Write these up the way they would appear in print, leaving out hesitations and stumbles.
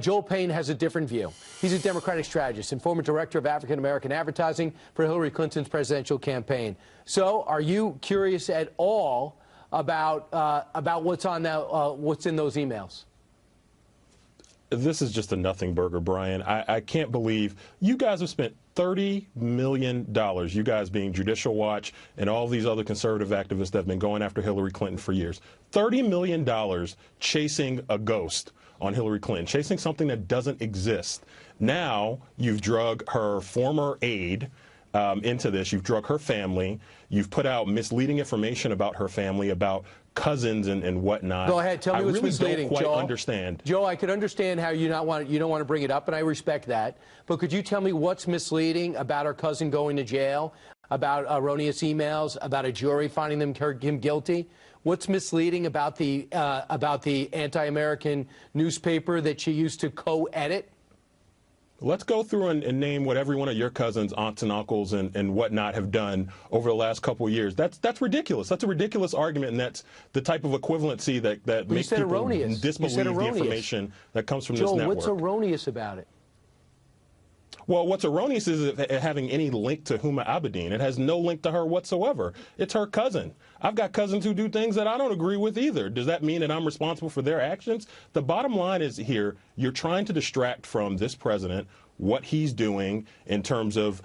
Joel Payne has a different view. He's a Democratic strategist and former director of African-American advertising for Hillary Clinton's presidential campaign. So, are you curious at all about what's in those emails? This is just a nothing burger, Brian. I can't believe you guys have spent $30 million, you guys being Judicial Watch and all these other conservative activists that have been going after Hillary Clinton for years. $30 million chasing a ghost on Hillary Clinton, chasing something that doesn't exist. Now you've drug her former aide into this. You've drug her family. You've put out misleading information about her family, about cousins and whatnot. Go ahead, tell me what's misleading, Joe. I really don't quite Joel. Understand. Joe, I could understand how you don't want to bring it up, and I respect that. But could you tell me what's misleading about her cousin going to jail, about erroneous emails, about a jury finding him guilty? What's misleading about the anti-American newspaper that she used to co-edit? Let's go through and name what every one of your cousins, aunts and uncles and whatnot have done over the last couple of years. That's ridiculous. That's a ridiculous argument, and that's the type of equivalency that makes people disbelieve the information that comes from this network. Joel, what's erroneous about it? Well, what's erroneous is it having any link to Huma Abedin. It has no link to her whatsoever. It's her cousin. I've got cousins who do things that I don't agree with either. Does that mean that I'm responsible for their actions? The bottom line is here, you're trying to distract from this president what he's doing in terms of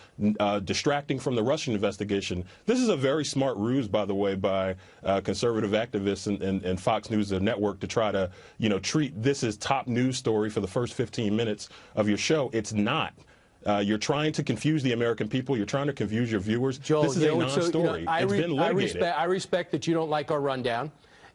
distracting from the Russian investigation. This is a very smart ruse, by the way, by conservative activists and Fox News network to try to, treat this as top news story for the first 15 minutes of your show. It's not. You're trying to confuse the American people. You're trying to confuse your viewers. Joel, this is a non-story. It's been litigated. I respect that you don't like our rundown,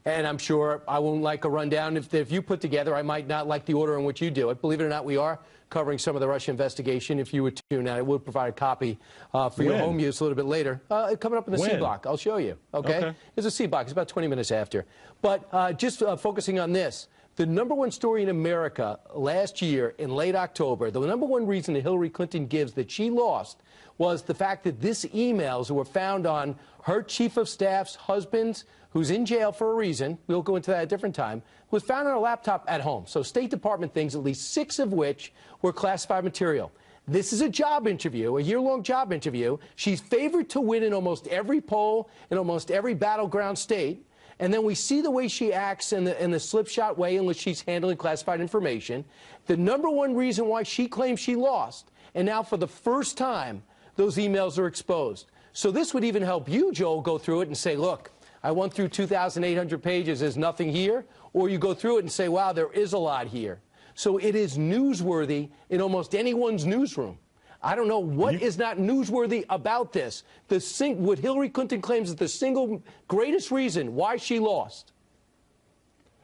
and I'm sure I won't like a rundown if you put together. I might not like the order in which you do it. Believe it or not, we are covering some of the Russia investigation. If you would tune in, I would provide a copy for your home use a little bit later. Coming up in the C block. I'll show you. Okay? It's a C block. It's about 20 minutes after. But just focusing on this. The #1 story in America last year in late October, the #1 reason that Hillary Clinton gives that she lost was the fact that these emails were found on her chief of staff's husband, who's in jail for a reason, we'll go into that at a different time, was found on a laptop at home. So State Department things, at least 6 of which were classified material. This is a job interview, a year-long job interview. She's favored to win in almost every poll, in almost every battleground state. And then we see the way she acts in the slipshod way in which she's handling classified information. The #1 reason why she claims she lost, and now for the first time, those emails are exposed. So this would even help you, Joel, go through it and say, look, I went through 2,800 pages, there's nothing here. Or you go through it and say, wow, there is a lot here. So it is newsworthy in almost anyone's newsroom. I don't know what is not newsworthy about this. What Hillary Clinton claims is the single greatest reason why she lost.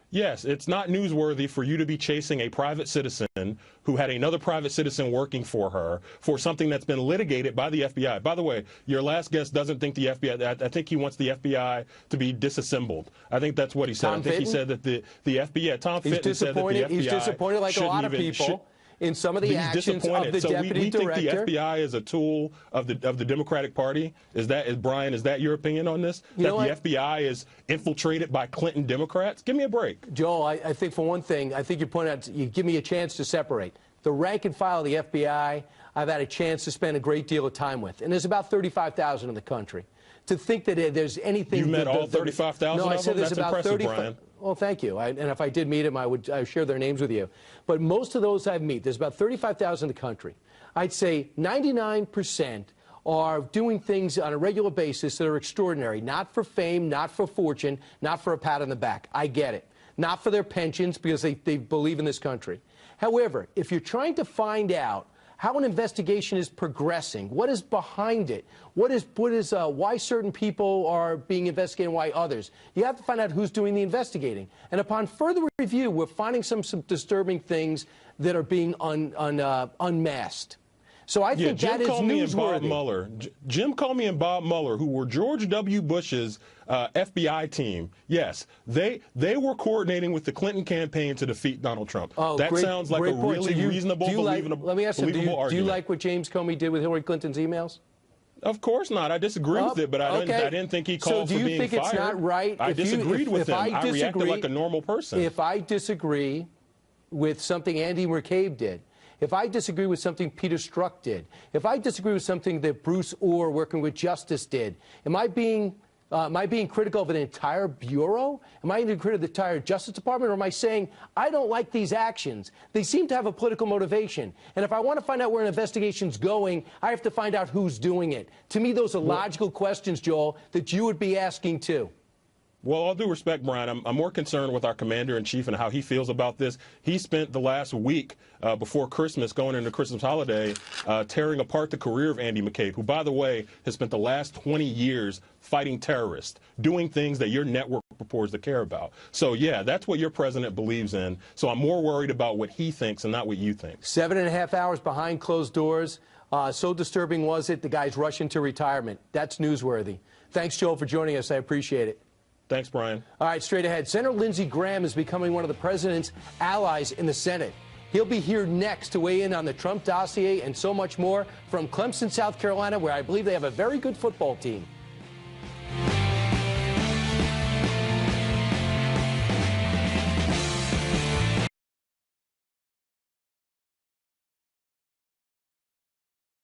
Yes, it's not newsworthy for you to be chasing a private citizen who had another private citizen working for her for something that's been litigated by the FBI. By the way, your last guest doesn't think the FBI, I think he wants the FBI to be disassembled. I think that's what he said. I think he said that the FBI, Tom Fitton said that the FBI He's disappointed like a lot of people. In some of the actions of the deputy director. We think the FBI is a tool of the Democratic Party. Brian, is that your opinion on this? That the FBI is infiltrated by Clinton Democrats? Give me a break. Joel, I think for one thing, I think you point out, you give me a chance to separate. The rank and file of the FBI, I've had a chance to spend a great deal of time with. And there's about 35,000 in the country. To think that there's anything... You met all 35,000 No, I of said them? there's That's about impressive, 35. Brian. Well, thank you. And if I did meet them, I would share their names with you. But most of those I've met, there's about 35,000 in the country. I'd say 99% are doing things on a regular basis that are extraordinary, not for fame, not for fortune, not for a pat on the back. I get it. Not for their pensions, because they believe in this country. However, if you're trying to find out how an investigation is progressing, what is behind it, why certain people are being investigated and why others, you have to find out who's doing the investigating. And upon further review, we're finding some disturbing things that are being unmasked. So I think that is newsworthy. Jim Comey and Bob Mueller, who were George W. Bush's FBI team, yes, they were coordinating with the Clinton campaign to defeat Donald Trump. That sounds like a really reasonable, believable let me ask you, argument. Do you like what James Comey did with Hillary Clinton's emails? Of course not. I disagree with it, but I didn't think he called for being fired. So do you think it's not right? I disagreed with him. I reacted like a normal person. If I disagree with something Andy McCabe did, if I disagree with something Peter Strzok did, if I disagree with something that Bruce Orr working with Justice did, am I being critical of an entire bureau? Am I being critical of the entire Justice Department? Or am I saying, I don't like these actions? They seem to have a political motivation. And if I want to find out where an investigation's going, I have to find out who's doing it. To me, those are logical questions, Joel, that you would be asking too. Well, all due respect, Brian, I'm more concerned with our commander-in-chief and how he feels about this. He spent the last week before Christmas, going into Christmas holiday, tearing apart the career of Andy McCabe, who, by the way, has spent the last 20 years fighting terrorists, doing things that your network purports to care about. So, yeah, that's what your president believes in. So I'm more worried about what he thinks and not what you think. 7.5 hours behind closed doors. So disturbing was it, the guy's rushing to retirement. That's newsworthy. Thanks, Joel, for joining us. I appreciate it. Thanks, Brian. All right, straight ahead. Senator Lindsey Graham is becoming one of the president's allies in the Senate. He'll be here next to weigh in on the Trump dossier and so much more from Clemson, South Carolina, where I believe they have a very good football team.